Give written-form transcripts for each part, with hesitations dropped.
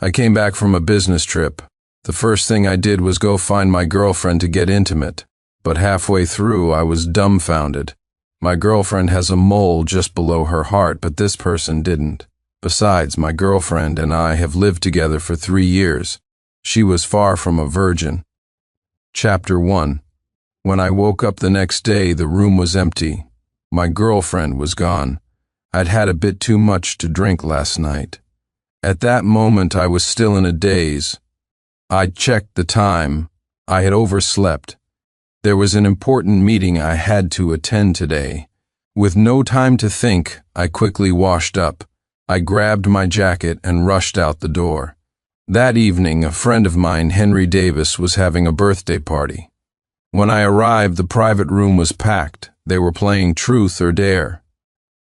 I came back from a business trip. The first thing I did was go find my girlfriend to get intimate, but halfway through I was dumbfounded. My girlfriend has a mole just below her heart, but this person didn't. Besides, my girlfriend and I have lived together for 3 years. She was far from a virgin. Chapter 1. When I woke up the next day, the room was empty. My girlfriend was gone. I'd had a bit too much to drink last night. At that moment, I was still in a daze. I checked the time. I had overslept. There was an important meeting I had to attend today. With no time to think, I quickly washed up. I grabbed my jacket and rushed out the door. That evening, a friend of mine, Henry Davis, was having a birthday party. When I arrived, the private room was packed. They were playing Truth or Dare.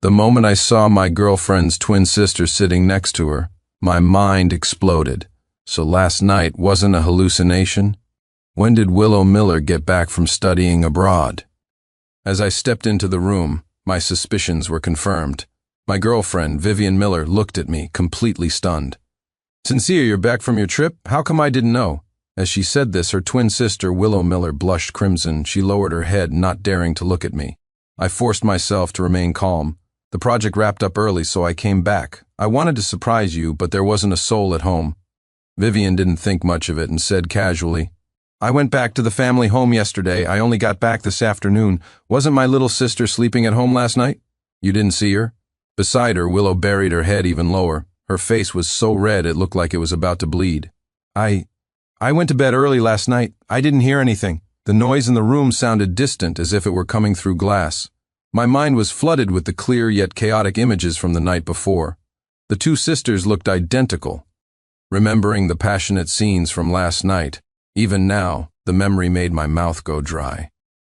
The moment I saw my girlfriend's twin sister sitting next to her, my mind exploded. So last night wasn't a hallucination? When did Willow Miller get back from studying abroad? As I stepped into the room, my suspicions were confirmed. My girlfriend, Vivian Miller, looked at me, completely stunned. "Sincere, you're back from your trip? How come I didn't know?" As she said this, her twin sister, Willow Miller, blushed crimson. She lowered her head, not daring to look at me. I forced myself to remain calm. "The project wrapped up early, so I came back. I wanted to surprise you, but there wasn't a soul at home." Vivian didn't think much of it and said casually, "I went back to the family home yesterday. I only got back this afternoon. Wasn't my little sister sleeping at home last night?" "You didn't see her?" Beside her, Willow buried her head even lower. Her face was so red it looked like it was about to bleed. I went to bed early last night. I didn't hear anything. The noise in the room sounded distant, as if it were coming through glass. My mind was flooded with the clear yet chaotic images from the night before. The two sisters looked identical. Remembering the passionate scenes from last night, even now, the memory made my mouth go dry.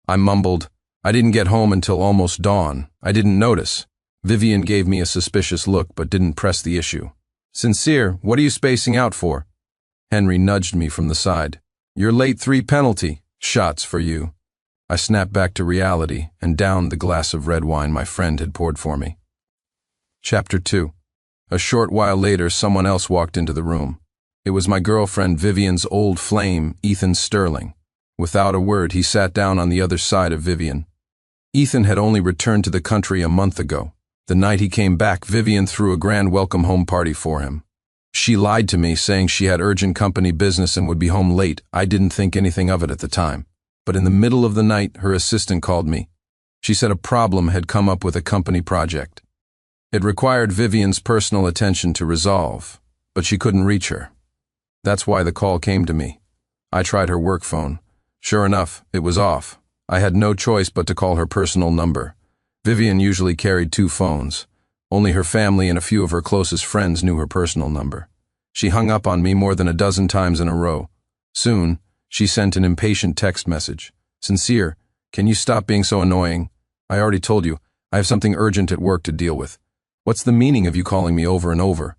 I mumbled, "I didn't get home until almost dawn. I didn't notice." Vivian gave me a suspicious look but didn't press the issue. "Sincere, what are you spacing out for?" Henry nudged me from the side. "Your late 3 penalty. Shots for you." I snapped back to reality and downed the glass of red wine my friend had poured for me. Chapter 2. A short while later, someone else walked into the room. It was my girlfriend Vivian's old flame, Ethan Sterling. Without a word, he sat down on the other side of Vivian. Ethan had only returned to the country a month ago. The night he came back, Vivian threw a grand welcome home party for him. She lied to me, saying she had urgent company business and would be home late. I didn't think anything of it at the time. But in the middle of the night, her assistant called me. She said a problem had come up with a company project. It required Vivian's personal attention to resolve, but she couldn't reach her. That's why the call came to me. I tried her work phone. Sure enough, it was off. I had no choice but to call her personal number. Vivian usually carried 2 phones. Only her family and a few of her closest friends knew her personal number. She hung up on me more than a dozen times in a row. Soon, she sent an impatient text message. "Sincere, can you stop being so annoying? I already told you, I have something urgent at work to deal with. What's the meaning of you calling me over and over?"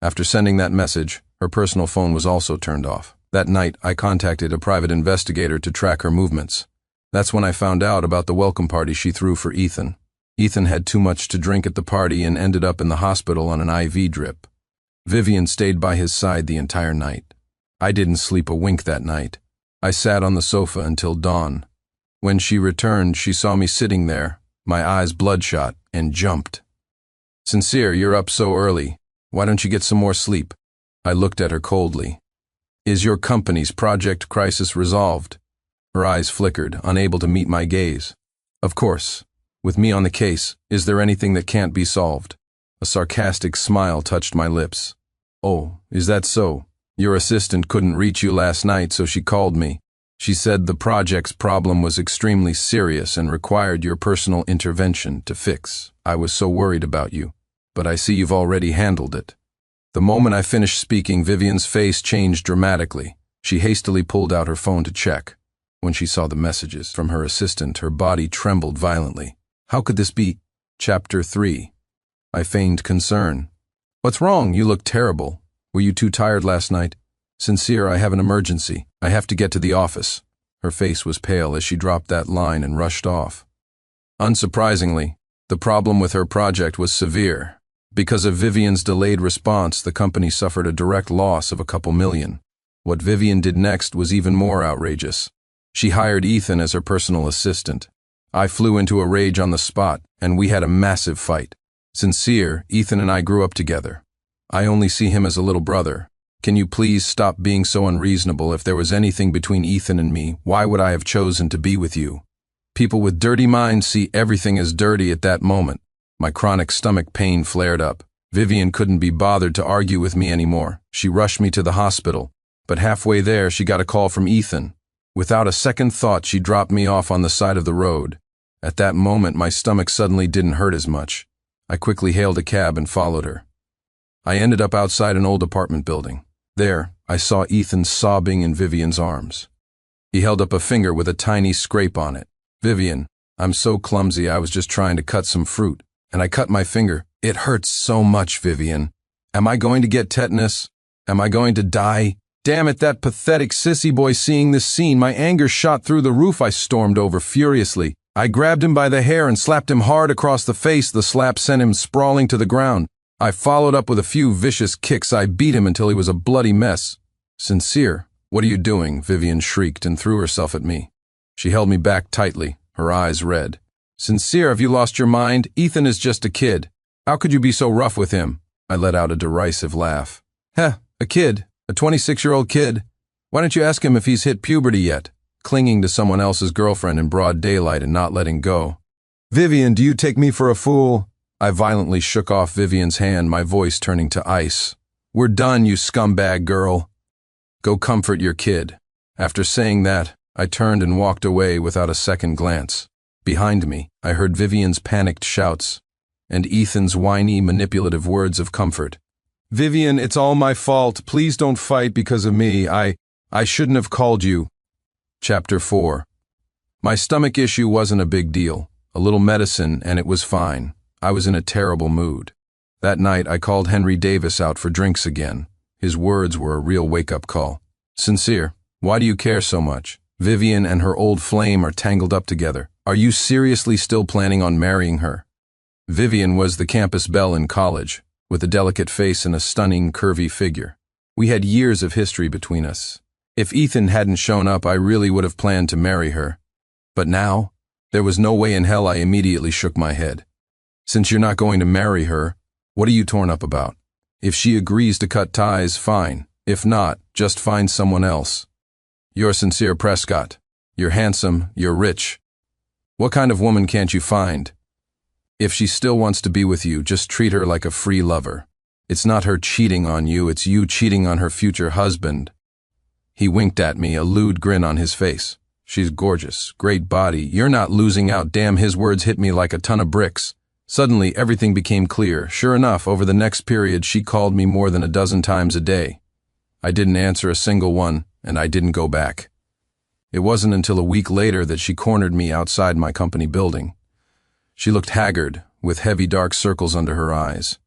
After sending that message, her personal phone was also turned off. That night, I contacted a private investigator to track her movements. That's when I found out about the welcome party she threw for Ethan. Ethan had too much to drink at the party and ended up in the hospital on an IV drip. Vivian stayed by his side the entire night. I didn't sleep a wink that night. I sat on the sofa until dawn. When she returned, she saw me sitting there, my eyes bloodshot, and jumped. "Sincere, you're up so early. Why don't you get some more sleep?" I looked at her coldly. "Is your company's project crisis resolved?" Her eyes flickered, unable to meet my gaze. "Of course. With me on the case, is there anything that can't be solved?" A sarcastic smile touched my lips. "Oh, is that so? Your assistant couldn't reach you last night, so she called me. She said the project's problem was extremely serious and required your personal intervention to fix. I was so worried about you, but I see you've already handled it." The moment I finished speaking, Vivian's face changed dramatically. She hastily pulled out her phone to check. When she saw the messages from her assistant, her body trembled violently. How could this be? Chapter 3. I feigned concern. "What's wrong? You look terrible. Were you too tired last night?" "Sincere, I have an emergency. I have to get to the office." Her face was pale as she dropped that line and rushed off. Unsurprisingly, the problem with her project was severe. Because of Vivian's delayed response, the company suffered a direct loss of a couple million. What Vivian did next was even more outrageous. She hired Ethan as her personal assistant. I flew into a rage on the spot, and we had a massive fight. Sincere, Ethan and I grew up together. I only see him as a little brother. Can you please stop being so unreasonable? If there was anything between Ethan and me, why would I have chosen to be with you? People with dirty minds see everything as dirty at that moment. My chronic stomach pain flared up. Vivian couldn't be bothered to argue with me anymore. She rushed me to the hospital, but halfway there she got a call from Ethan. Without a second thought, she dropped me off on the side of the road. At that moment, my stomach suddenly didn't hurt as much. I quickly hailed a cab and followed her. I ended up outside an old apartment building. There, I saw Ethan sobbing in Vivian's arms. He held up a finger with a tiny scrape on it. "Vivian, I'm so clumsy, I was just trying to cut some fruit, and I cut my finger. It hurts so much, Vivian. Am I going to get tetanus? Am I going to die? Damn it, that pathetic sissy boy!" Seeing this scene, my anger shot through the roof. I stormed over furiously. I grabbed him by the hair and slapped him hard across the face. The slap sent him sprawling to the ground. I followed up with a few vicious kicks. I beat him until he was a bloody mess. "Sincere, what are you doing?" Vivian shrieked and threw herself at me. She held me back tightly, her eyes red. "Sincere, have you lost your mind? Ethan is just a kid. How could you be so rough with him?" I let out a derisive laugh. "Heh, a kid? A 26-year-old kid? Why don't you ask him if he's hit puberty yet? Clinging to someone else's girlfriend in broad daylight and not letting go." "Vivian, do you take me for a fool?" I violently shook off Vivian's hand, my voice turning to ice. "We're done, you scumbag girl. Go comfort your kid." After saying that, I turned and walked away without a second glance. Behind me, I heard Vivian's panicked shouts and Ethan's whiny, manipulative words of comfort. "Vivian, it's all my fault. Please don't fight because of me. I shouldn't have called you." Chapter 4. My stomach issue wasn't a big deal. A little medicine and it was fine. I was in a terrible mood. That night I called Henry Davis out for drinks again. His words were a real wake-up call. "Sincere, why do you care so much? Vivian and her old flame are tangled up together. Are you seriously still planning on marrying her?" Vivian was the campus belle in college, with a delicate face and a stunning, curvy figure. We had years of history between us. If Ethan hadn't shown up, I really would have planned to marry her. But now, there was no way in hell. I immediately shook my head. "Since you're not going to marry her, what are you torn up about? If she agrees to cut ties, fine. If not, just find someone else. You're Sincere Prescott. You're handsome, you're rich. What kind of woman can't you find? If she still wants to be with you, just treat her like a free lover. It's not her cheating on you, it's you cheating on her future husband." He winked at me, a lewd grin on his face. "She's gorgeous, great body, you're not losing out." Damn, his words hit me like a ton of bricks. Suddenly, everything became clear. Sure enough, over the next period, she called me more than a dozen times a day. I didn't answer a single one, and I didn't go back. It wasn't until a week later that she cornered me outside my company building. She looked haggard, with heavy dark circles under her eyes.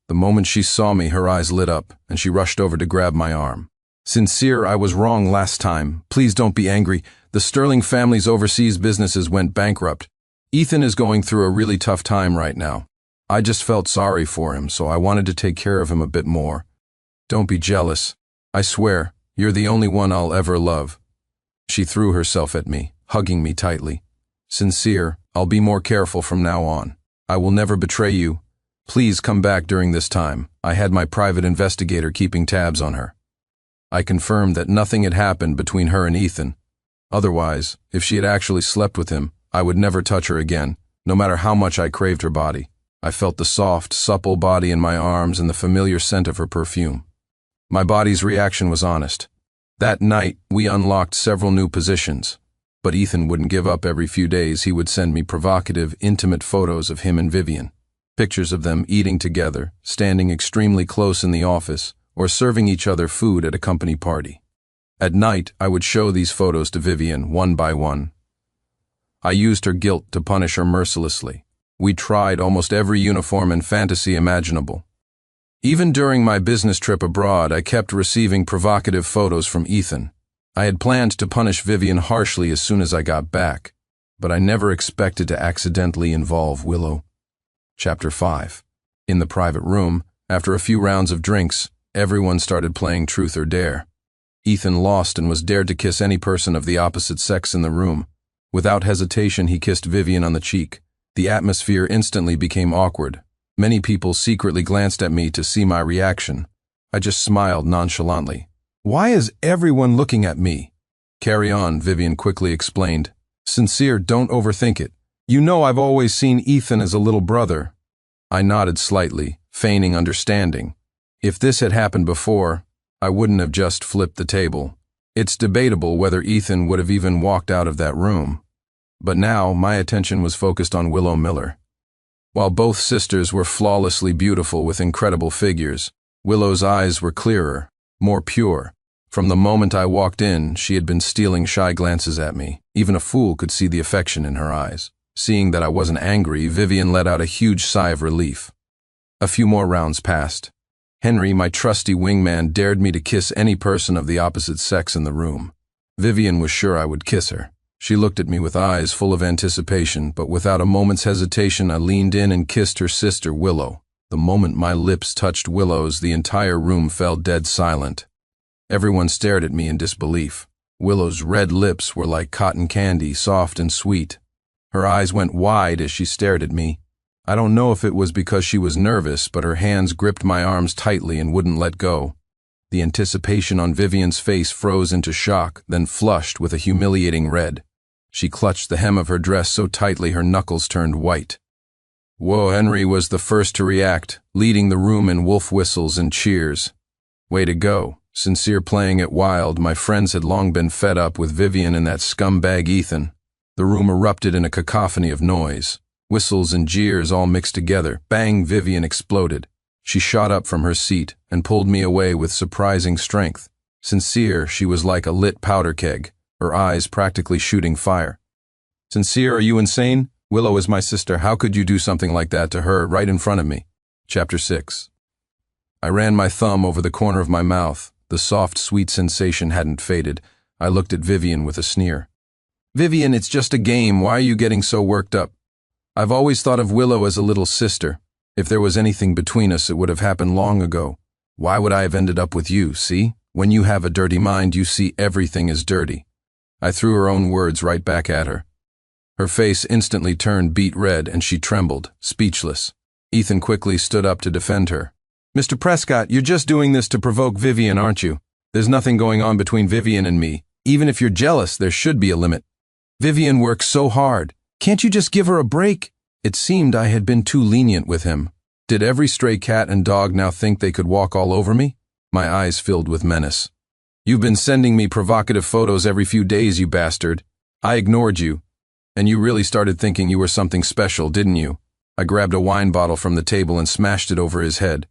The moment she saw me, her eyes lit up, and she rushed over to grab my arm. "Sincere, I was wrong last time. Please don't be angry. The Sterling family's overseas businesses went bankrupt. Ethan is going through a really tough time right now. I just felt sorry for him, so I wanted to take care of him a bit more. Don't be jealous. I swear, you're the only one I'll ever love." She threw herself at me, hugging me tightly. "Sincere, I'll be more careful from now on. I will never betray you. Please come back during this time." I had my private investigator keeping tabs on her. I confirmed that nothing had happened between her and Ethan. Otherwise, if she had actually slept with him, I would never touch her again, no matter how much I craved her body. I felt the soft, supple body in my arms and the familiar scent of her perfume. My body's reaction was honest. That night, we unlocked several new positions. But Ethan wouldn't give up. Every few days, he would send me provocative, intimate photos of him and Vivian. Pictures of them eating together, standing extremely close in the office, or serving each other food at a company party. At night, I would show these photos to Vivian, one by one. I used her guilt to punish her mercilessly. We tried almost every uniform and fantasy imaginable. Even during my business trip abroad, I kept receiving provocative photos from Ethan. I had planned to punish Vivian harshly as soon as I got back, but I never expected to accidentally involve Willow. Chapter 5. In the private room, after a few rounds of drinks, everyone started playing Truth or Dare. Ethan lost and was dared to kiss any person of the opposite sex in the room. Without hesitation, he kissed Vivian on the cheek. The atmosphere instantly became awkward. Many people secretly glanced at me to see my reaction. I just smiled nonchalantly. "Why is everyone looking at me?" "Carry on," Vivian quickly explained. "Sincere, don't overthink it. You know I've always seen Ethan as a little brother." I nodded slightly, feigning understanding. If this had happened before, I wouldn't have just flipped the table. It's debatable whether Ethan would have even walked out of that room. But now my attention was focused on Willow Miller. While both sisters were flawlessly beautiful with incredible figures, Willow's eyes were clearer, more pure. From the moment I walked in, she had been stealing shy glances at me. Even a fool could see the affection in her eyes. Seeing that I wasn't angry, Vivian let out a huge sigh of relief. A few more rounds passed. Henry, my trusty wingman, dared me to kiss any person of the opposite sex in the room. Vivian was sure I would kiss her. She looked at me with eyes full of anticipation, but without a moment's hesitation I leaned in and kissed her sister, Willow. The moment my lips touched Willow's, the entire room fell dead silent. Everyone stared at me in disbelief. Willow's red lips were like cotton candy, soft and sweet. Her eyes went wide as she stared at me. I don't know if it was because she was nervous, but her hands gripped my arms tightly and wouldn't let go. The anticipation on Vivian's face froze into shock, then flushed with a humiliating red. She clutched the hem of her dress so tightly her knuckles turned white. Whoa, Henry was the first to react, leading the room in wolf whistles and cheers. Way to go. Sincere playing it wild. My friends had long been fed up with Vivian and that scumbag Ethan. The room erupted in a cacophony of noise. Whistles and jeers all mixed together. Bang, Vivian exploded. She shot up from her seat and pulled me away with surprising strength. Sincere, she was like a lit powder keg, her eyes practically shooting fire. "Sincere, are you insane? Willow is my sister. How could you do something like that to her right in front of me?" Chapter 6. I ran my thumb over the corner of my mouth. The soft, sweet sensation hadn't faded. I looked at Vivian with a sneer. "Vivian, it's just a game. Why are you getting so worked up? I've always thought of Willow as a little sister. If there was anything between us, it would have happened long ago. Why would I have ended up with you, see? When you have a dirty mind, you see everything as dirty." I threw her own words right back at her. Her face instantly turned beet red and she trembled, speechless. Ethan quickly stood up to defend her. "Mr. Prescott, you're just doing this to provoke Vivian, aren't you? There's nothing going on between Vivian and me. Even if you're jealous, there should be a limit. Vivian works so hard. Can't you just give her a break?" It seemed I had been too lenient with him. Did every stray cat and dog now think they could walk all over me? My eyes filled with menace. "You've been sending me provocative photos every few days, you bastard. I ignored you. And you really started thinking you were something special, didn't you?" I grabbed a wine bottle from the table and smashed it over his head.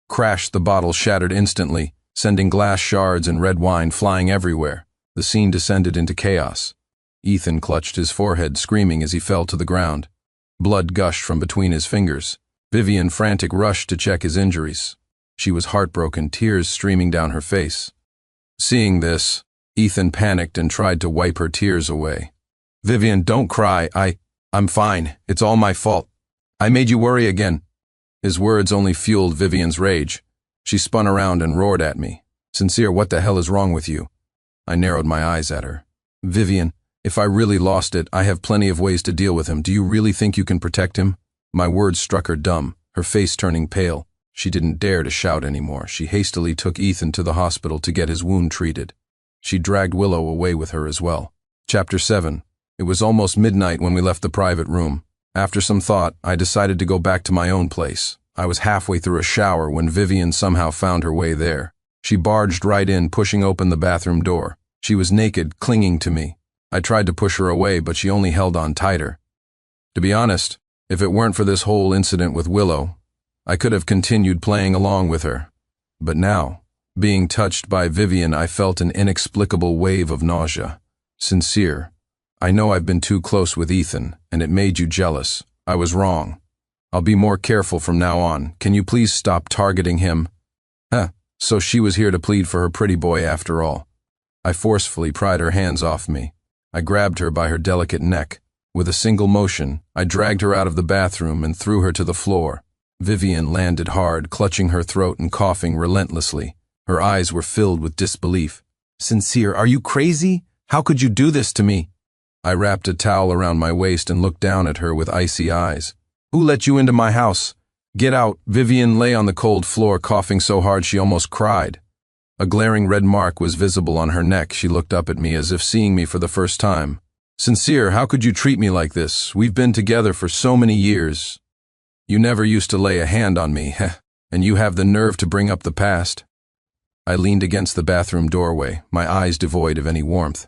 Crash, the bottle shattered instantly, sending glass shards and red wine flying everywhere. The scene descended into chaos. Ethan clutched his forehead, screaming as he fell to the ground. Blood gushed from between his fingers. Vivian, frantic, rushed to check his injuries. She was heartbroken, tears streaming down her face. Seeing this, Ethan panicked and tried to wipe her tears away. "Vivian, don't cry. I'm fine. It's all my fault. I made you worry again." His words only fueled Vivian's rage. She spun around and roared at me. "Sincere, what the hell is wrong with you?" I narrowed my eyes at her. "Vivian, if I really lost it, I have plenty of ways to deal with him. Do you really think you can protect him?" My words struck her dumb, her face turning pale. She didn't dare to shout anymore. She hastily took Ethan to the hospital to get his wound treated. She dragged Willow away with her as well. Chapter 7. It was almost midnight when we left the private room. After some thought, I decided to go back to my own place. I was halfway through a shower when Vivian somehow found her way there. She barged right in, pushing open the bathroom door. She was naked, clinging to me. I tried to push her away, but she only held on tighter. To be honest, if it weren't for this whole incident with Willow, I could have continued playing along with her. But now, being touched by Vivian, I felt an inexplicable wave of nausea. "Sincere, I know I've been too close with Ethan, and it made you jealous. I was wrong. I'll be more careful from now on. Can you please stop targeting him?" So she was here to plead for her pretty boy after all. I forcefully pried her hands off me. I grabbed her by her delicate neck. With a single motion, I dragged her out of the bathroom and threw her to the floor. Vivian landed hard, clutching her throat and coughing relentlessly. Her eyes were filled with disbelief. "Sincere, are you crazy? How could you do this to me?" I wrapped a towel around my waist and looked down at her with icy eyes. "Who let you into my house? Get out." Vivian lay on the cold floor, coughing so hard she almost cried. A glaring red mark was visible on her neck. She looked up at me as if seeing me for the first time. "Sincere, how could you treat me like this? We've been together for so many years. You never used to lay a hand on me, and you have the nerve to bring up the past." I leaned against the bathroom doorway, my eyes devoid of any warmth.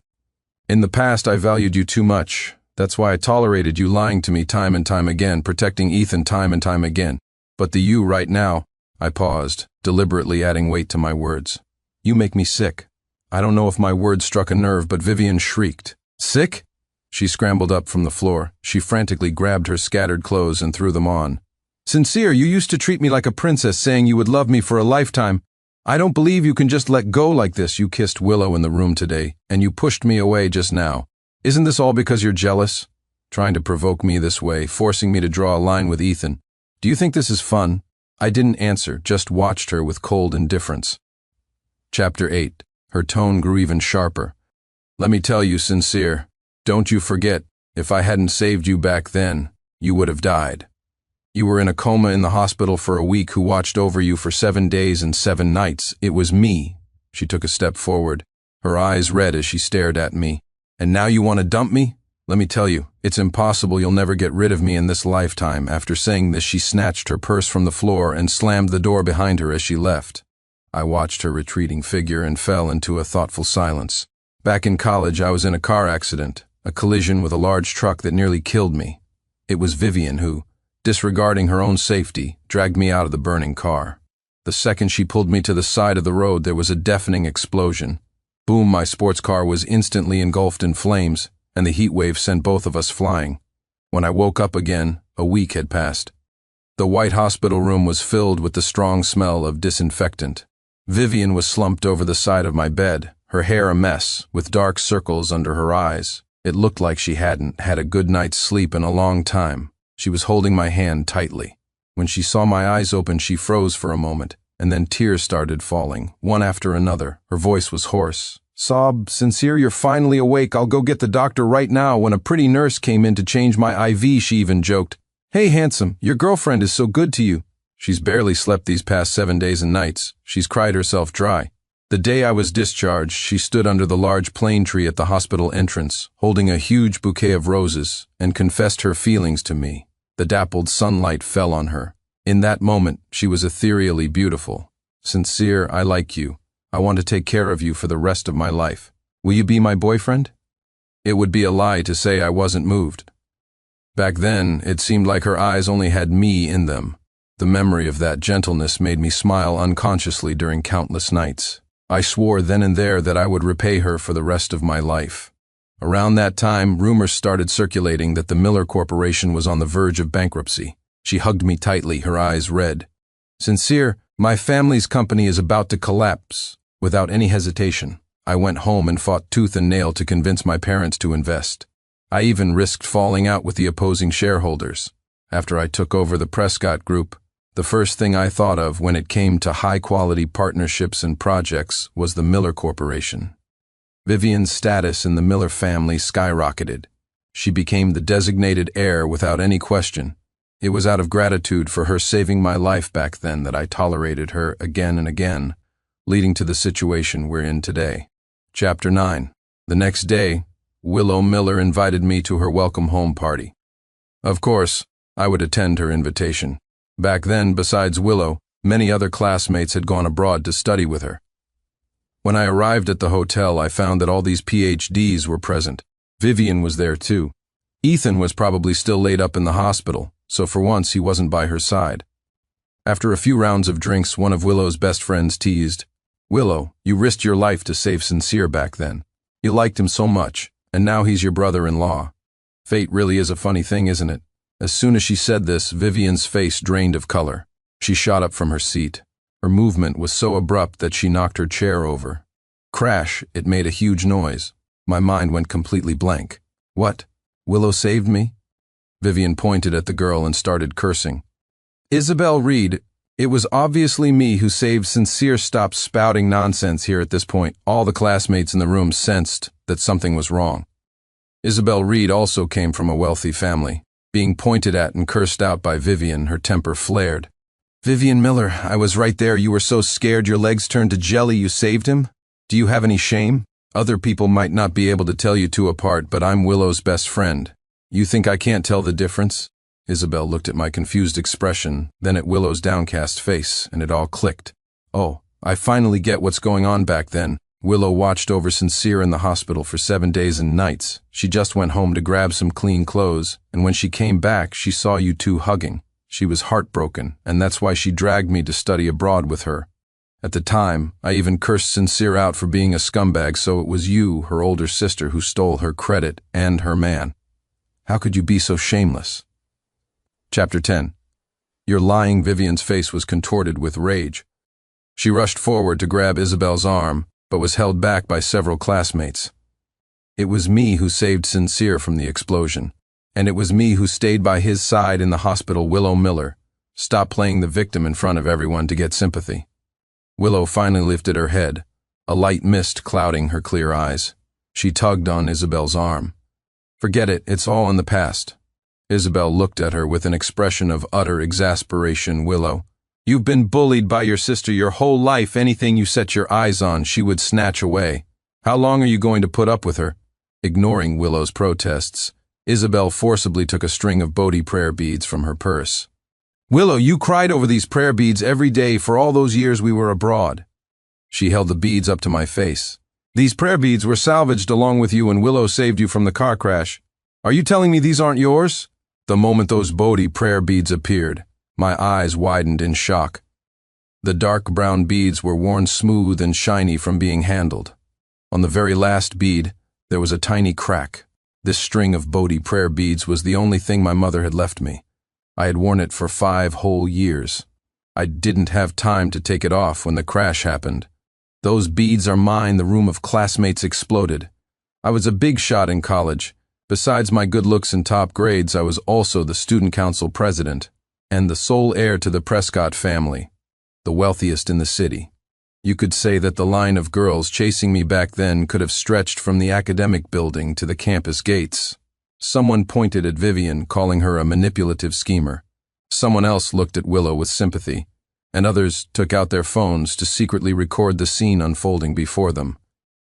"In the past, I valued you too much. That's why I tolerated you lying to me time and time again, protecting Ethan time and time again. But the you right now," I paused, deliberately adding weight to my words. "You make me sick." I don't know if my words struck a nerve, but Vivian shrieked. "Sick?" She scrambled up from the floor. She frantically grabbed her scattered clothes and threw them on. "Sincere, you used to treat me like a princess, saying you would love me for a lifetime. I don't believe you can just let go like this. You kissed Willow in the room today, and you pushed me away just now. Isn't this all because you're jealous? Trying to provoke me this way, forcing me to draw a line with Ethan. Do you think this is fun?" I didn't answer, just watched her with cold indifference. Chapter 8. Her tone grew even sharper. "Let me tell you, Sincere, don't you forget, if I hadn't saved you back then, you would have died. You were in a coma in the hospital for a week. Who watched over you for 7 days and 7 nights? It was me." She took a step forward, her eyes red as she stared at me. "And now you want to dump me? Let me tell you, it's impossible. You'll never get rid of me in this lifetime." After saying this, she snatched her purse from the floor and slammed the door behind her as she left. I watched her retreating figure and fell into a thoughtful silence. Back in college, I was in a car accident, a collision with a large truck that nearly killed me. It was Vivian who, disregarding her own safety, dragged me out of the burning car. The second she pulled me to the side of the road, there was a deafening explosion. Boom, my sports car was instantly engulfed in flames, and the heat wave sent both of us flying. When I woke up again, a week had passed. The white hospital room was filled with the strong smell of disinfectant. Vivian was slumped over the side of my bed, her hair a mess, with dark circles under her eyes. It looked like she hadn't had a good night's sleep in a long time. She was holding my hand tightly. When she saw my eyes open, she froze for a moment, and then tears started falling, one after another. Her voice was hoarse. "Sob, Sincere, you're finally awake. I'll go get the doctor right now." When a pretty nurse came in to change my IV, she even joked, "Hey, handsome, your girlfriend is so good to you." She's barely slept these past 7 days and nights. She's cried herself dry. The day I was discharged, she stood under the large plane tree at the hospital entrance, holding a huge bouquet of roses, and confessed her feelings to me. The dappled sunlight fell on her. In that moment, she was ethereally beautiful. "Sincere, I like you. I want to take care of you for the rest of my life. Will you be my boyfriend?" It would be a lie to say I wasn't moved. Back then, it seemed like her eyes only had me in them. The memory of that gentleness made me smile unconsciously during countless nights. I swore then and there that I would repay her for the rest of my life. Around that time, rumors started circulating that the Miller Corporation was on the verge of bankruptcy. She hugged me tightly, her eyes red. "Sincere, my family's company is about to collapse." Without any hesitation, I went home and fought tooth and nail to convince my parents to invest. I even risked falling out with the opposing shareholders. After I took over the Prescott Group, the first thing I thought of when it came to high-quality partnerships and projects was the Miller Corporation. Vivian's status in the Miller family skyrocketed. She became the designated heir without any question. It was out of gratitude for her saving my life back then that I tolerated her again and again, leading to the situation we're in today. Chapter 9. The next day, Willow Miller invited me to her welcome home party. Of course, I would attend her invitation. Back then, besides Willow, many other classmates had gone abroad to study with her. When I arrived at the hotel, I found that all these PhDs were present. Vivian was there too. Ethan was probably still laid up in the hospital, so for once he wasn't by her side. After a few rounds of drinks, one of Willow's best friends teased, "Willow, you risked your life to save Sincere back then. You liked him so much, and now he's your brother-in-law. Fate really is a funny thing, isn't it?" As soon as she said this, Vivian's face drained of color. She shot up from her seat. Her movement was so abrupt that she knocked her chair over. Crash, it made a huge noise. My mind went completely blank. "What? Willow saved me?" Vivian pointed at the girl and started cursing. Isabel Reed, it was obviously me who saved Sincere. Stop spouting nonsense here at this point. All the classmates in the room sensed that something was wrong. Isabel Reed also came from a wealthy family. Being pointed at and cursed out by Vivian, her temper flared. Vivian Miller, I was right there. You were so scared your legs turned to jelly you saved him? Do you have any shame? Other people might not be able to tell you two apart, but I'm Willow's best friend. You think I can't tell the difference? Isabel looked at my confused expression, then at Willow's downcast face, and it all clicked. Oh, I finally get what's going on back then. Willow watched over Sincere in the hospital for 7 days and nights. She just went home to grab some clean clothes, and when she came back, she saw you two hugging. She was heartbroken, and that's why she dragged me to study abroad with her. At the time, I even cursed Sincere out for being a scumbag, so it was you, her older sister, who stole her credit and her man. How could you be so shameless? Chapter 10. You're lying. Vivian's face was contorted with rage. She rushed forward to grab Isabel's arm, but was held back by several classmates. It was me who saved Sincere from the explosion, and it was me who stayed by his side in the hospital. Willow Miller, stop playing the victim in front of everyone to get sympathy. Willow finally lifted her head, a light mist clouding her clear eyes. She tugged on Isabel's arm. Forget it, it's all in the past. Isabel looked at her with an expression of utter exasperation. Willow, you've been bullied by your sister your whole life. Anything you set your eyes on, she would snatch away. How long are you going to put up with her? Ignoring Willow's protests, Isabel forcibly took a string of Bodhi prayer beads from her purse. Willow, you cried over these prayer beads every day for all those years we were abroad. She held the beads up to my face. These prayer beads were salvaged along with you when Willow saved you from the car crash. Are you telling me these aren't yours? The moment those Bodhi prayer beads appeared, my eyes widened in shock. The dark brown beads were worn smooth and shiny from being handled. On the very last bead, there was a tiny crack. This string of Bodhi prayer beads was the only thing my mother had left me. I had worn it for 5 whole years. I didn't have time to take it off when the crash happened. Those beads are mine. The room of classmates exploded. I was a big shot in college. Besides my good looks and top grades, I was also the student council president and the sole heir to the Prescott family, the wealthiest in the city. You could say that the line of girls chasing me back then could have stretched from the academic building to the campus gates. Someone pointed at Vivian, calling her a manipulative schemer. Someone else looked at Willow with sympathy, and others took out their phones to secretly record the scene unfolding before them.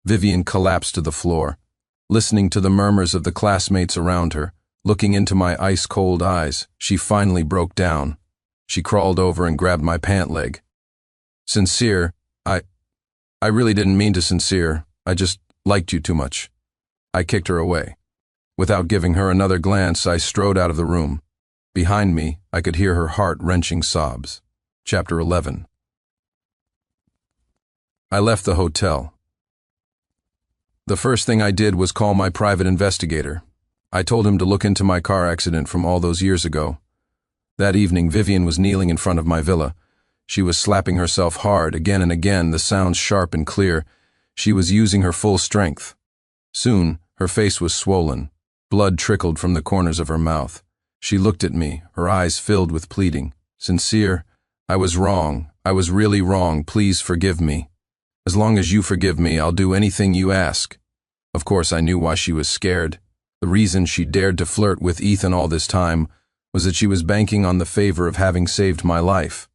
Vivian collapsed to the floor, listening to the murmurs of the classmates around her. Looking into my ice-cold eyes, she finally broke down. She crawled over and grabbed my pant leg. Sincere, I really didn't mean to. Sincere, I just liked you too much. I kicked her away. Without giving her another glance, I strode out of the room. Behind me, I could hear her heart-wrenching sobs. Chapter 11. I left the hotel. The first thing I did was call my private investigator. I told him to look into my car accident from all those years ago. That evening, Vivian was kneeling in front of my villa. She was slapping herself hard, again and again, the sounds sharp and clear. She was using her full strength. Soon, her face was swollen. Blood trickled from the corners of her mouth. She looked at me, her eyes filled with pleading. Sincere, I was wrong. I was really wrong. Please forgive me. As long as you forgive me, I'll do anything you ask. Of course, I knew why she was scared. The reason she dared to flirt with Ethan all this time was that she was banking on the favor of having saved my life.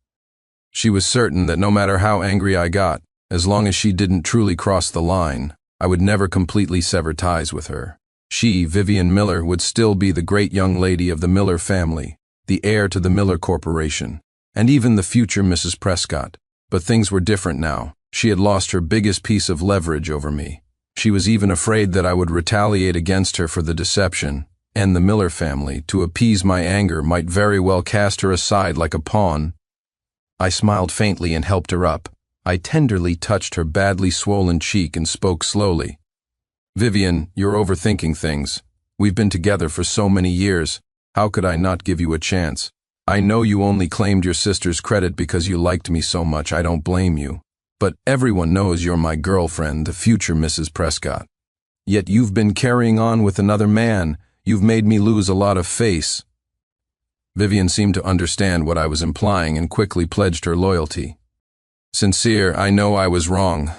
She was certain that no matter how angry I got, as long as she didn't truly cross the line, I would never completely sever ties with her. She, Vivian Miller, would still be the great young lady of the Miller family, the heir to the Miller Corporation, and even the future Mrs. Prescott. But things were different now. She had lost her biggest piece of leverage over me. She was even afraid that I would retaliate against her for the deception, and the Miller family, to appease my anger, might very well cast her aside like a pawn. I smiled faintly and helped her up. I tenderly touched her badly swollen cheek and spoke slowly. Vivian, you're overthinking things. We've been together for so many years. How could I not give you a chance? I know you only claimed your sister's credit because you liked me so much. I don't blame you. But everyone knows you're my girlfriend, the future Mrs. Prescott. Yet you've been carrying on with another man. You've made me lose a lot of face. Vivian seemed to understand what I was implying and quickly pledged her loyalty. Sincere, I know I was wrong.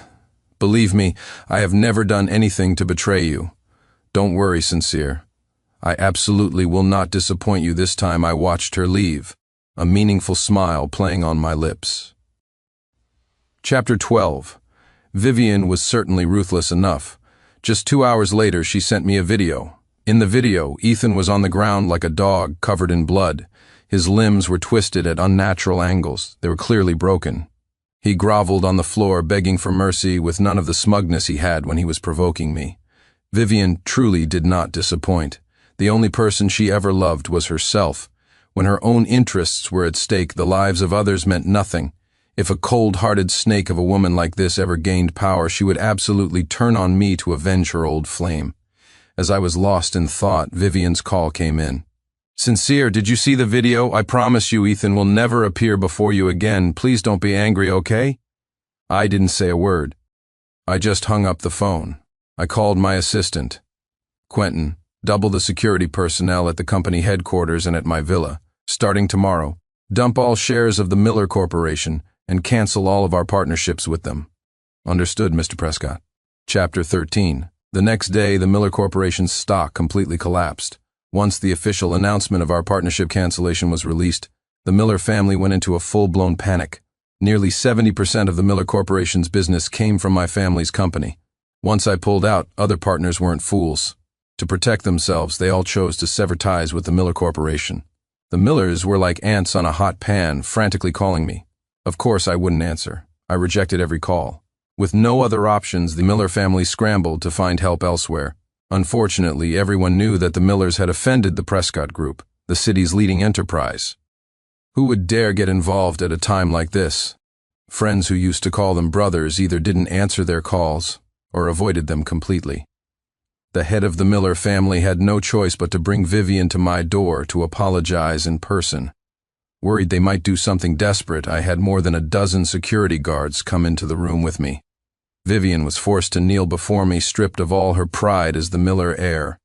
Believe me, I have never done anything to betray you. Don't worry, Sincere. I absolutely will not disappoint you this time. I watched her leave, a meaningful smile playing on my lips. Chapter 12. Vivian was certainly ruthless enough. Just 2 hours later, she sent me a video. In the video, Ethan was on the ground like a dog covered in blood. His limbs were twisted at unnatural angles. They were clearly broken. He groveled on the floor, begging for mercy with none of the smugness he had when he was provoking me. Vivian truly did not disappoint. The only person she ever loved was herself. When her own interests were at stake, the lives of others meant nothing. If a cold-hearted snake of a woman like this ever gained power, she would absolutely turn on me to avenge her old flame. As I was lost in thought, Vivian's call came in. Sincere, did you see the video? I promise you Ethan will never appear before you again. Please don't be angry, okay? I didn't say a word. I just hung up the phone. I called my assistant. Quentin, double the security personnel at the company headquarters and at my villa. Starting tomorrow, dump all shares of the Miller Corporation and cancel all of our partnerships with them. Understood, Mr. Prescott. Chapter 13. The next day, the Miller Corporation's stock completely collapsed. Once the official announcement of our partnership cancellation was released, the Miller family went into a full-blown panic. Nearly 70% of the Miller Corporation's business came from my family's company. Once I pulled out, other partners weren't fools. To protect themselves, they all chose to sever ties with the Miller Corporation. The Millers were like ants on a hot pan, frantically calling me. Of course, I wouldn't answer. I rejected every call. With no other options, the Miller family scrambled to find help elsewhere. Unfortunately, everyone knew that the Millers had offended the Prescott Group, the city's leading enterprise. Who would dare get involved at a time like this? Friends who used to call them brothers either didn't answer their calls or avoided them completely. The head of the Miller family had no choice but to bring Vivian to my door to apologize in person. Worried they might do something desperate, I had more than a dozen security guards come into the room with me. Vivian was forced to kneel before me, stripped of all her pride as the Miller heir.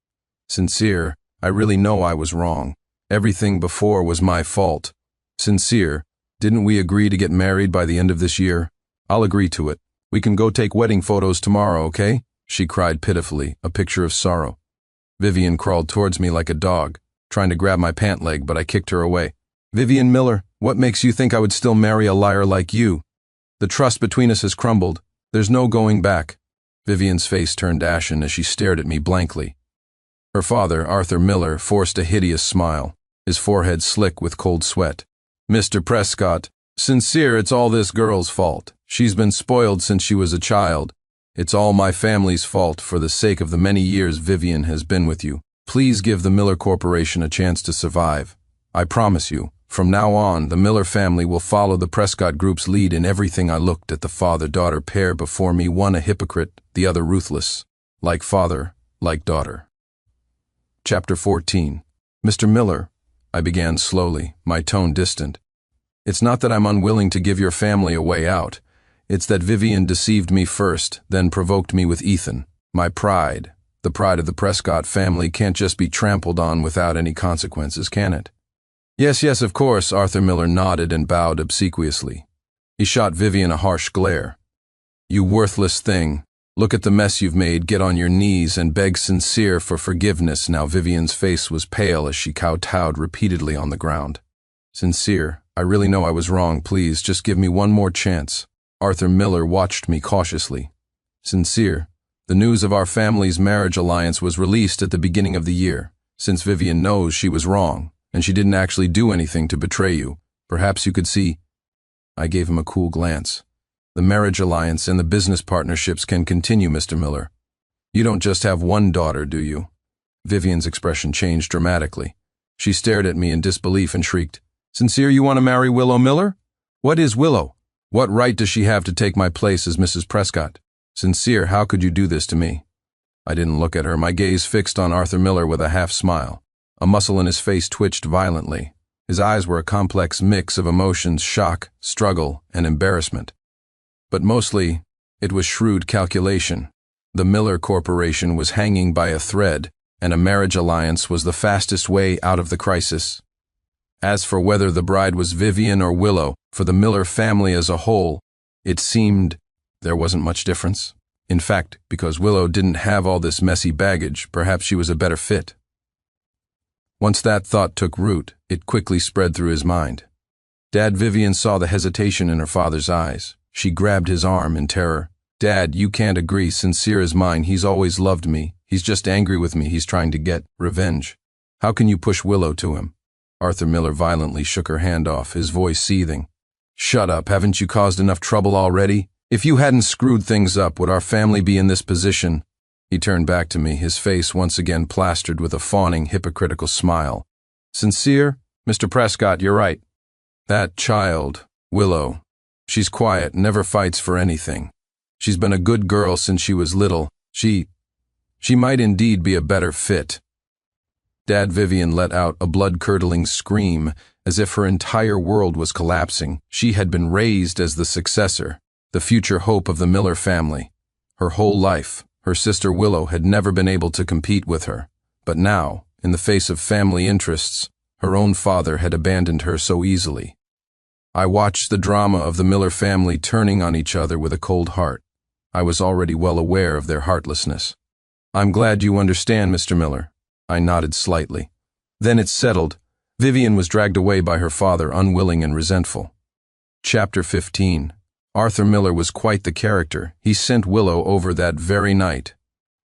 Sincere, I really know I was wrong. Everything before was my fault. Sincere, didn't we agree to get married by the end of this year? I'll agree to it. We can go take wedding photos tomorrow, okay? She cried pitifully, a picture of sorrow. Vivian crawled towards me like a dog, trying to grab my pant leg, but I kicked her away. Vivian Miller, what makes you think I would still marry a liar like you? The trust between us has crumbled. There's no going back. Vivian's face turned ashen as she stared at me blankly. Her father, Arthur Miller, forced a hideous smile, his forehead slick with cold sweat. Mr. Prescott, Sincere, it's all this girl's fault. She's been spoiled since she was a child. It's all my family's fault for the sake of the many years Vivian has been with you. Please give the Miller Corporation a chance to survive. I promise you, from now on, the Miller family will follow the Prescott Group's lead in everything. I looked at the father-daughter pair before me, one a hypocrite, the other ruthless. Like father, like daughter. Chapter 14. Mr. Miller, I began slowly, my tone distant. It's not that I'm unwilling to give your family a way out. It's that Vivian deceived me first, then provoked me with Ethan. My pride, the pride of the Prescott family, can't just be trampled on without any consequences, can it? Yes, of course, Arthur Miller nodded and bowed obsequiously. He shot Vivian a harsh glare. You worthless thing. Look at the mess you've made. Get on your knees and beg Sincere for forgiveness. Now Vivian's face was pale as she kowtowed repeatedly on the ground. Sincere, I really know I was wrong. Please, just give me one more chance. Arthur Miller watched me cautiously. Sincere, the news of our family's marriage alliance was released at the beginning of the year. Since Vivian knows she was wrong, and she didn't actually do anything to betray you, perhaps you could see. I gave him a cool glance. The marriage alliance and the business partnerships can continue, Mr. Miller. You don't just have one daughter, do you? Vivian's expression changed dramatically. She stared at me in disbelief and shrieked, Sincere, you want to marry Willow Miller? What is Willow? What right does she have to take my place as Mrs. Prescott? Sincere, how could you do this to me? I didn't look at her, my gaze fixed on Arthur Miller with a half smile. A muscle in his face twitched violently. His eyes were a complex mix of emotions, shock, struggle, and embarrassment. But mostly, it was shrewd calculation. The Miller Corporation was hanging by a thread, and a marriage alliance was the fastest way out of the crisis. As for whether the bride was Vivian or Willow, for the Miller family as a whole, it seemed there wasn't much difference. In fact, because Willow didn't have all this messy baggage, perhaps she was a better fit. Once that thought took root, it quickly spread through his mind. Dad, Vivian saw the hesitation in her father's eyes. She grabbed his arm in terror. Dad, you can't agree. Sincere is mine. He's always loved me. He's just angry with me. He's trying to get revenge. How can you push Willow to him? Arthur Miller violently shook her hand off, his voice seething. Shut up. Haven't you caused enough trouble already? If you hadn't screwed things up, would our family be in this position? He turned back to me, his face once again plastered with a fawning, hypocritical smile. Sincere? Mr. Prescott, you're right. That child, Willow, she's quiet, never fights for anything. She's been a good girl since she was little. She might indeed be a better fit. Dad, Vivian let out a blood-curdling scream, as if her entire world was collapsing. She had been raised as the successor, the future hope of the Miller family. Her whole life, her sister Willow had never been able to compete with her. But now, in the face of family interests, her own father had abandoned her so easily. I watched the drama of the Miller family turning on each other with a cold heart. I was already well aware of their heartlessness. I'm glad you understand, Mr. Miller. I nodded slightly. Then it's settled. Vivian was dragged away by her father, unwilling and resentful. Chapter 15. Arthur Miller was quite the character. He sent Willow over that very night.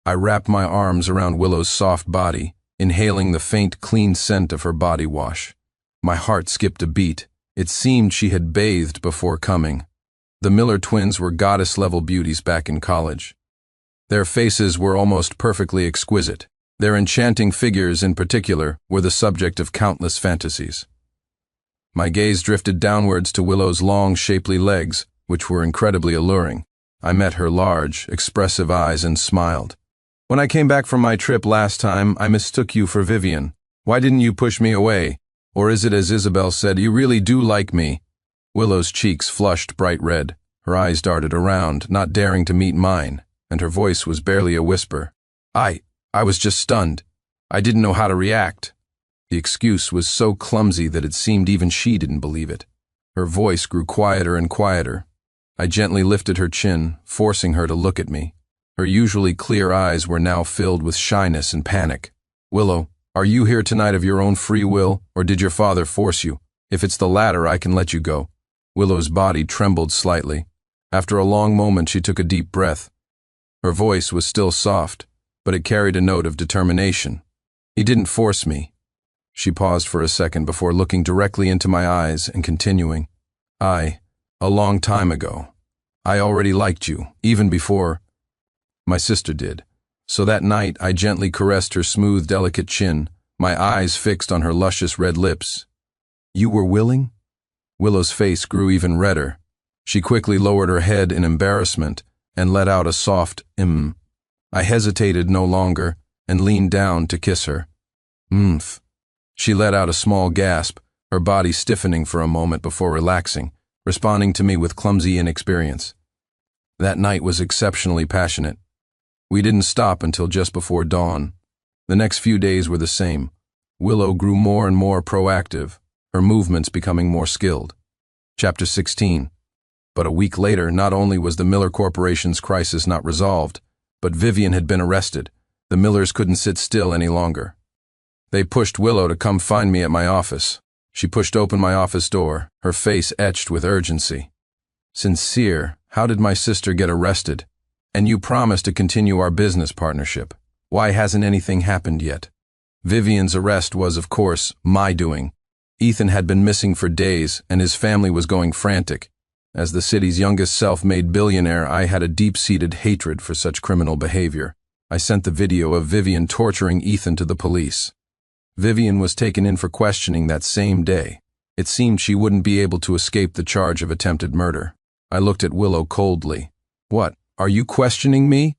I wrapped my arms around Willow's soft body, inhaling the faint, clean scent of her body wash. My heart skipped a beat. It seemed she had bathed before coming. The Miller twins were goddess-level beauties back in college. Their faces were almost perfectly exquisite. Their enchanting figures, in particular, were the subject of countless fantasies. My gaze drifted downwards to Willow's long, shapely legs, which were incredibly alluring. I met her large, expressive eyes and smiled. When I came back from my trip last time, I mistook you for Vivian. Why didn't you push me away? Or is it as Isabel said, you really do like me? Willow's cheeks flushed bright red. Her eyes darted around, not daring to meet mine, and her voice was barely a whisper. I was just stunned. I didn't know how to react. The excuse was so clumsy that it seemed even she didn't believe it. Her voice grew quieter and quieter. I gently lifted her chin, forcing her to look at me. Her usually clear eyes were now filled with shyness and panic. Willow, are you here tonight of your own free will, or did your father force you? If it's the latter, I can let you go. Willow's body trembled slightly. After a long moment, she took a deep breath. Her voice was still soft, but it carried a note of determination. He didn't force me. She paused for a second before looking directly into my eyes and continuing. A long time ago, I already liked you, even before my sister did. So that night I gently caressed her smooth, delicate chin, my eyes fixed on her luscious red lips. You were willing? Willow's face grew even redder. She quickly lowered her head in embarrassment and let out a soft I hesitated no longer and leaned down to kiss her. She let out a small gasp, her body stiffening for a moment before relaxing, responding to me with clumsy inexperience. That night was exceptionally passionate. We didn't stop until just before dawn. The next few days were the same. Willow grew more and more proactive, her movements becoming more skilled. Chapter 16. But a week later, not only was the Miller Corporation's crisis not resolved, but Vivian had been arrested. The Millers couldn't sit still any longer. They pushed Willow to come find me at my office. She pushed open my office door, her face etched with urgency. Sincere, how did my sister get arrested? And you promised to continue our business partnership. Why hasn't anything happened yet? Vivian's arrest was, of course, my doing. Ethan had been missing for days, and his family was going frantic. As the city's youngest self-made billionaire, I had a deep-seated hatred for such criminal behavior. I sent the video of Vivian torturing Ethan to the police. Vivian was taken in for questioning that same day. It seemed she wouldn't be able to escape the charge of attempted murder. I looked at Willow coldly. What, are you questioning me?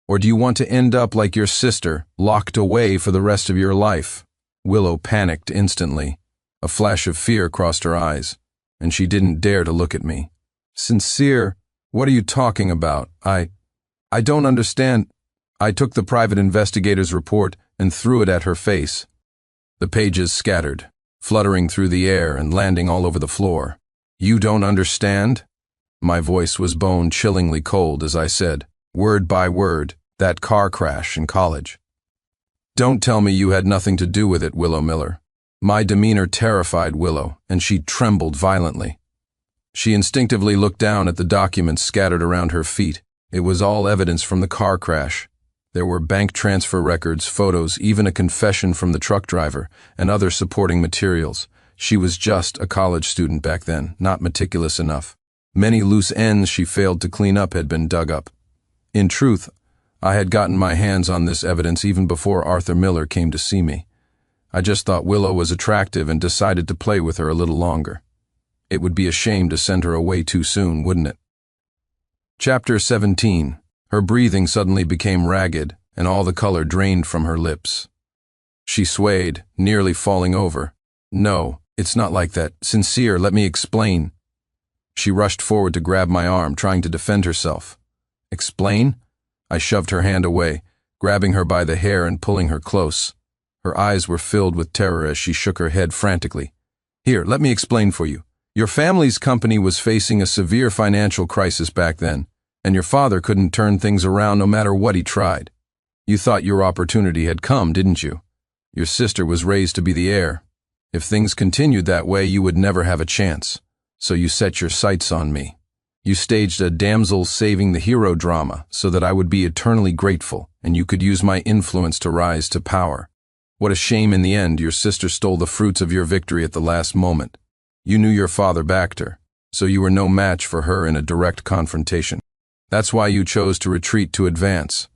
Or do you want to end up like your sister, locked away for the rest of your life? Willow panicked instantly. A flash of fear crossed her eyes, and she didn't dare to look at me. Sincere, what are you talking about? I don't understand. I took the private investigator's report and threw it at her face. The pages scattered. fluttering through the air and landing all over the floor. You don't understand? My voice was bone-chillingly cold as I said, word by word, that car crash in college. Don't tell me you had nothing to do with it, Willow Miller. My demeanor terrified Willow, and she trembled violently. She instinctively looked down at the documents scattered around her feet. It was all evidence from the car crash. There were bank transfer records, photos, even a confession from the truck driver, and other supporting materials. She was just a college student back then, not meticulous enough. Many loose ends she failed to clean up had been dug up. In truth, I had gotten my hands on this evidence even before Arthur Miller came to see me. I just thought Willow was attractive and decided to play with her a little longer. It would be a shame to send her away too soon, wouldn't it? Chapter 17. Her breathing suddenly became ragged, and all the color drained from her lips. She swayed, nearly falling over. No, it's not like that. Sincere, let me explain. She rushed forward to grab my arm, trying to defend herself. Explain? I shoved her hand away, grabbing her by the hair and pulling her close. Her eyes were filled with terror as she shook her head frantically. Here, let me explain for you. Your family's company was facing a severe financial crisis back then, and your father couldn't turn things around no matter what he tried. You thought your opportunity had come, didn't you? Your sister was raised to be the heir. If things continued that way, you would never have a chance. So you set your sights on me. You staged a damsel saving the hero drama so that I would be eternally grateful and you could use my influence to rise to power. What a shame in the end your sister stole the fruits of your victory at the last moment. You knew your father backed her, so you were no match for her in a direct confrontation. That's why you chose to retreat to advance.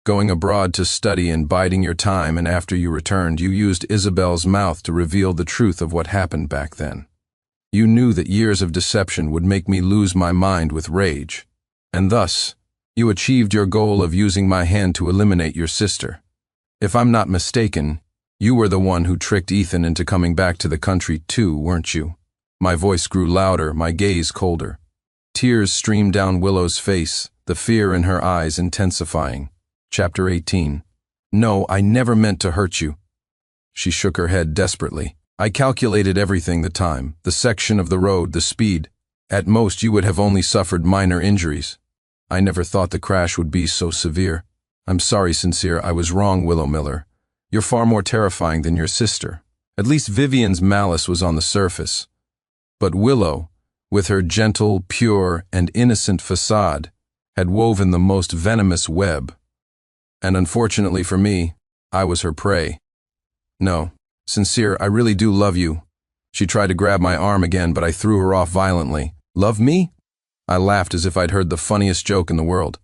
Going abroad to study and biding your time, and after you returned, you used Isabel's mouth to reveal the truth of what happened back then. You knew that years of deception would make me lose my mind with rage, and thus, you achieved your goal of using my hand to eliminate your sister. If I'm not mistaken, you were the one who tricked Ethan into coming back to the country too, weren't you? My voice grew louder, my gaze colder. Tears streamed down Willow's face, the fear in her eyes intensifying. Chapter 18. No, I never meant to hurt you. She shook her head desperately. I calculated everything, the time, the section of the road, the speed. At most, you would have only suffered minor injuries. I never thought the crash would be so severe. I'm sorry, Sincere, I was wrong, Willow Miller. You're far more terrifying than your sister. At least Vivian's malice was on the surface. But Willow, with her gentle, pure, and innocent facade, had woven the most venomous web. And unfortunately for me, I was her prey. No, Sincere, I really do love you. She tried to grab my arm again, but I threw her off violently. Love me? I laughed as if I'd heard the funniest joke in the world.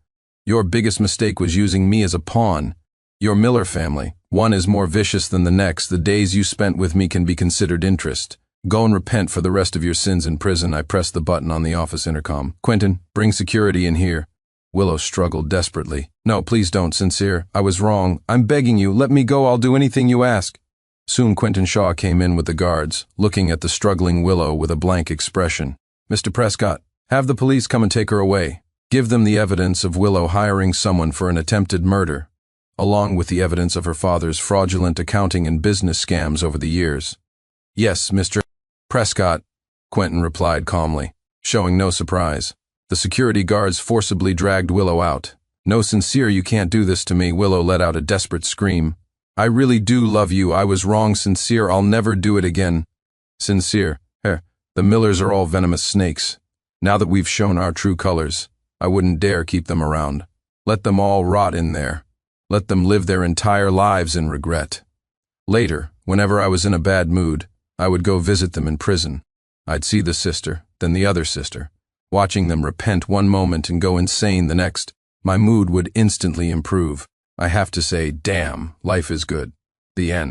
Your biggest mistake was using me as a pawn. Your Miller family, one is more vicious than the next. The days you spent with me can be considered interest. Go and repent for the rest of your sins in prison. I pressed the button on the office intercom. Quentin, bring security in here. Willow struggled desperately. No, please don't, Sincere. I was wrong. I'm begging you. Let me go. I'll do anything you ask. Soon Quentin Shaw came in with the guards, looking at the struggling Willow with a blank expression. Mr. Prescott, have the police come and take her away. Give them the evidence of Willow hiring someone for an attempted murder, along with the evidence of her father's fraudulent accounting and business scams over the years. Yes, Mr. Prescott, Quentin replied calmly, showing no surprise. The security guards forcibly dragged Willow out. No, Sincere, you can't do this to me. Willow let out a desperate scream. I really do love you. I was wrong, Sincere. I'll never do it again. Sincere, the Millers are all venomous snakes. Now that we've shown our true colors, I wouldn't dare keep them around. Let them all rot in there. Let them live their entire lives in regret. Later, whenever I was in a bad mood, I would go visit them in prison. I'd see the sister, then the other sister. Watching them repent one moment and go insane the next, my mood would instantly improve. I have to say, damn, life is good. The end.